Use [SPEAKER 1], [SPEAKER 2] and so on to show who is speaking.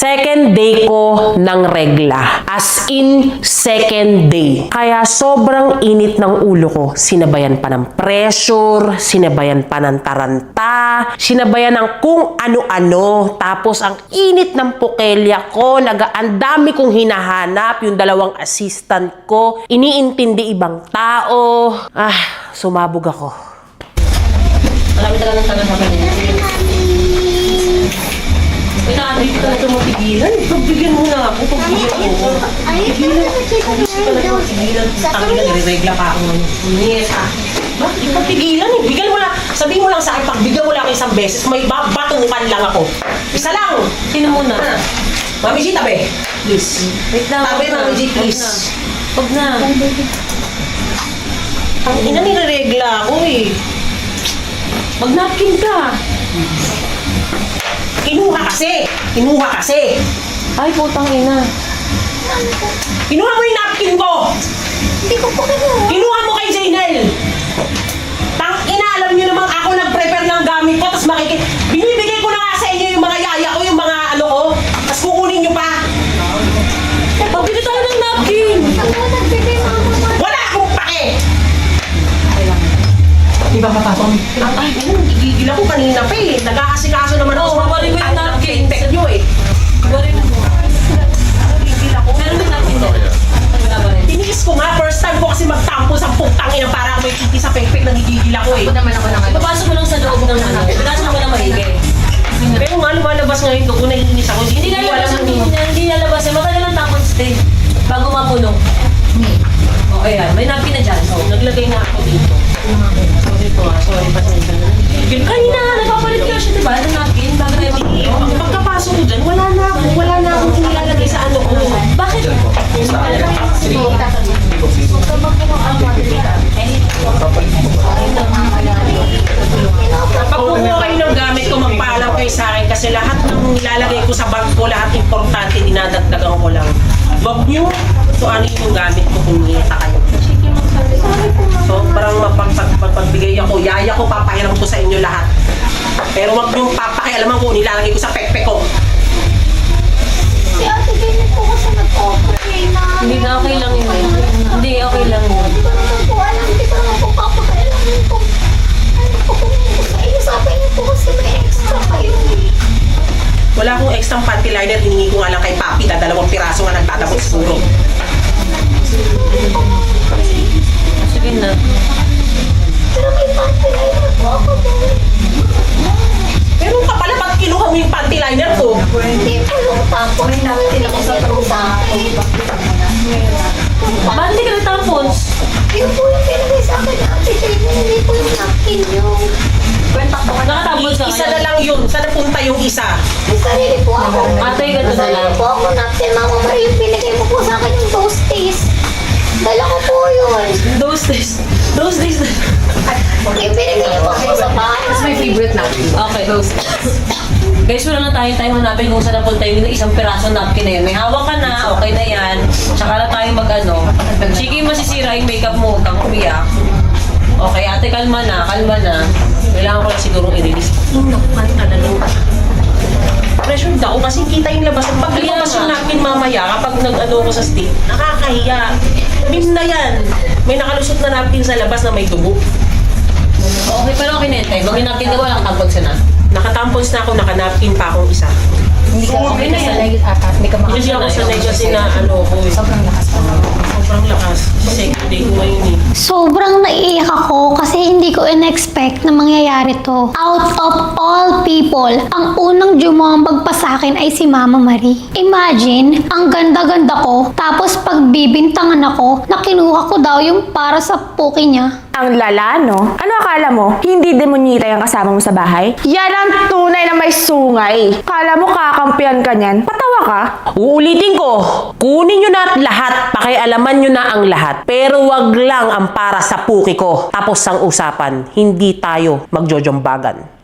[SPEAKER 1] Second day ko ng regla. As in, second day. Kaya sobrang init ng ulo ko. Sinabayan pa ng pressure, sinabayan pa ng taranta, sinabayan ng kung ano-ano. Tapos ang init ng pukelya ko, ang dami kong hinahanap, yung dalawang assistant ko, iniintindi ibang tao. Sumabog ako.
[SPEAKER 2] Marami talaga ng taga sa kanila. May nakadrito ka na ito mapigilan. Pagbigyan mo na ako. Pagbigyan mo. Pagbigyan. Pagbigyan. Tangina, nire-regla pa ako ngayon. Yes, Bakit ipapigilan eh? Bigyan mo lang. Sabihin mo lang sa akin, pagbigyan mo lang isang beses, may batukan lang ako. Isa lang. Sino muna? Mami G, tabi. Please. Wait lang. Tabi, Mami G, please. Huwag na. Ang ina, nire-regla ako eh. Mag-napkin ka. Kinuha kasi! Kinuha kasi! Ay, putang ina. Kinuha mo yung napkin ko!
[SPEAKER 3] Hindi ko po kinuha.
[SPEAKER 2] Kinuha mo kay Jaynel! Tang ina, alam nyo namang ako nag-prepare ng gamit ko, tapos binibigay ko na nga sa inyo yung mga yaya ko, yung mga ano ko, tapos kukunin nyo pa! Pagbili tayo ng napkin!
[SPEAKER 3] Ako nagbigay mama.
[SPEAKER 2] Wala akong pake! Di ba mapapang? Ay, gigigil ako kanina pa eh. Nag-aasikaso naman ako.
[SPEAKER 4] babarin ko yung napkin.
[SPEAKER 2] Tek nyo eh.
[SPEAKER 4] Babarin mo.
[SPEAKER 2] Gigigil ako.
[SPEAKER 4] Meron din napkin doon.
[SPEAKER 2] Tiniis ko nga, first time ko kasi magtampo sa putangin na para may kiki sa pekpek, nagigigil ako eh.
[SPEAKER 4] Papasok mo lang sa loob ng ano. Pinasok mo lang maigi.
[SPEAKER 2] Pero nga lumalabas ngayon ko, kung naiinis ako,
[SPEAKER 4] Hindi lalabas yung hindi lalabas. Matagal ang tapon stay. Bago mapuno. O, ayan. May napkin na dyan.
[SPEAKER 2] So, naglagay na ako dito. Sorry po sorry pasensya na.
[SPEAKER 4] Kanina nga, nagpapalit ka siya, diba? Ng napkin. Bago tayo mapuno.
[SPEAKER 2] Pagkapasok ko dyan, wala na akong inilalagay sa ano ko.
[SPEAKER 4] Bakit?
[SPEAKER 2] Pag kumuha kayo ng gamit ko, magpaalam kayo sa akin kasi lahat ng nilalagay ko sa bag ko, lahat importante, dinadagdagan ko lang. Wag nyo, so ano yung gamit ko kung niyata kayo. So, parang mapagbigay ako, yaya ko, papahiram ko sa inyo lahat. Pero wag nyo papakialaman ko, nilalagay ko sa pekpek ko.
[SPEAKER 3] Si Ate Jenny po kasi nag-operate na.
[SPEAKER 4] Hindi na okay lang yun. Hindi, okay lang yun.
[SPEAKER 3] Hindi ko naman po alam. Hindi ko naman po papakailangan kung ano po kung sa inyo. Sabi niyo po kasi may extra kayo eh.
[SPEAKER 2] Wala akong extra panty liner, hiningi ko nga lang kay Papi, dalawang piraso nga nagtatapos siguro.
[SPEAKER 4] Sige na.
[SPEAKER 3] Pero may panty liner po ako doon.
[SPEAKER 2] Pero ka pala, ba't kinuha mo yung panty liner ko?
[SPEAKER 3] Hindi po yung tapos na pinakasal sa akin.
[SPEAKER 4] Bakit hindi ka nagtampons?
[SPEAKER 3] Yun po yung pinagay sa akin na Ate Jenny. Hindi po yung napkin yung
[SPEAKER 4] Nakatampons ka
[SPEAKER 2] Isa na lang yun, saan napunta yung isa?
[SPEAKER 3] may sarili po ako.
[SPEAKER 4] Ate, ganito
[SPEAKER 3] May
[SPEAKER 4] na
[SPEAKER 3] sarili
[SPEAKER 4] lang.
[SPEAKER 3] po ako napkin. Mama Maria, yung pinagay mo po sa akin yung toasties. Dala ko po yun.
[SPEAKER 4] Those days.
[SPEAKER 3] Yung pinagay niyo po sa bahay.
[SPEAKER 5] That's my favorite napkin.
[SPEAKER 4] Okay, those. Guys, wala na tayo hanapin kung saan napunta yung isang piraso napkin na yun. May hawak ka na, okay na yan. Tsaka na tayo mag-ano. Sige, masisira yung makeup mo, huwag kang umiyak. Okay, ate, kalma na. Kailangan ko lang sigurong i-release.
[SPEAKER 2] Pressured ako kasi kita yung labas. Pag
[SPEAKER 4] Kaya
[SPEAKER 2] lumabas
[SPEAKER 4] nga.
[SPEAKER 2] yung napkin mamaya, kapag nag-ano ko sa stick, nakakahiya. Meme na yan. May nakalusot na napkin sa labas na may dugo.
[SPEAKER 4] Okay, pero okay na yun tayo. Pag yung napkin ka, walang tampons ka na.
[SPEAKER 2] Nakatampons na ako, nakanapkin pa akong isa.
[SPEAKER 5] Hindi ka
[SPEAKER 4] Okay na yan.
[SPEAKER 5] sanay ata. Hindi ka
[SPEAKER 2] Hindi ako sanay kasi na ano ko eh.
[SPEAKER 5] Sobrang lakas pa naman.
[SPEAKER 2] Sobrang lakas. Second day ko ngayon eh.
[SPEAKER 3] Sobrang naiiyak ako kasi hindi ko in-expect na mangyayari to. Out of all people, ang unang jumambag pa sa akin ay si Mama Marie. Imagine, ang ganda-ganda ko, tapos pagbibintangan ako, na kinuha ko daw yung para sa puki niya.
[SPEAKER 6] Ang lala, no? Ano akala mo? Hindi demonyita yung kasama mo sa bahay? Yan ang tunay na may sungay. Kala mo kakampihan ka niyan? Patawa ka?
[SPEAKER 1] Uulitin ko, kunin nyo na lahat, pakialaman nyo na ang lahat. Pero wag lang ang para sa puki ko. Tapos ang usapan, hindi tayo magjojombagan.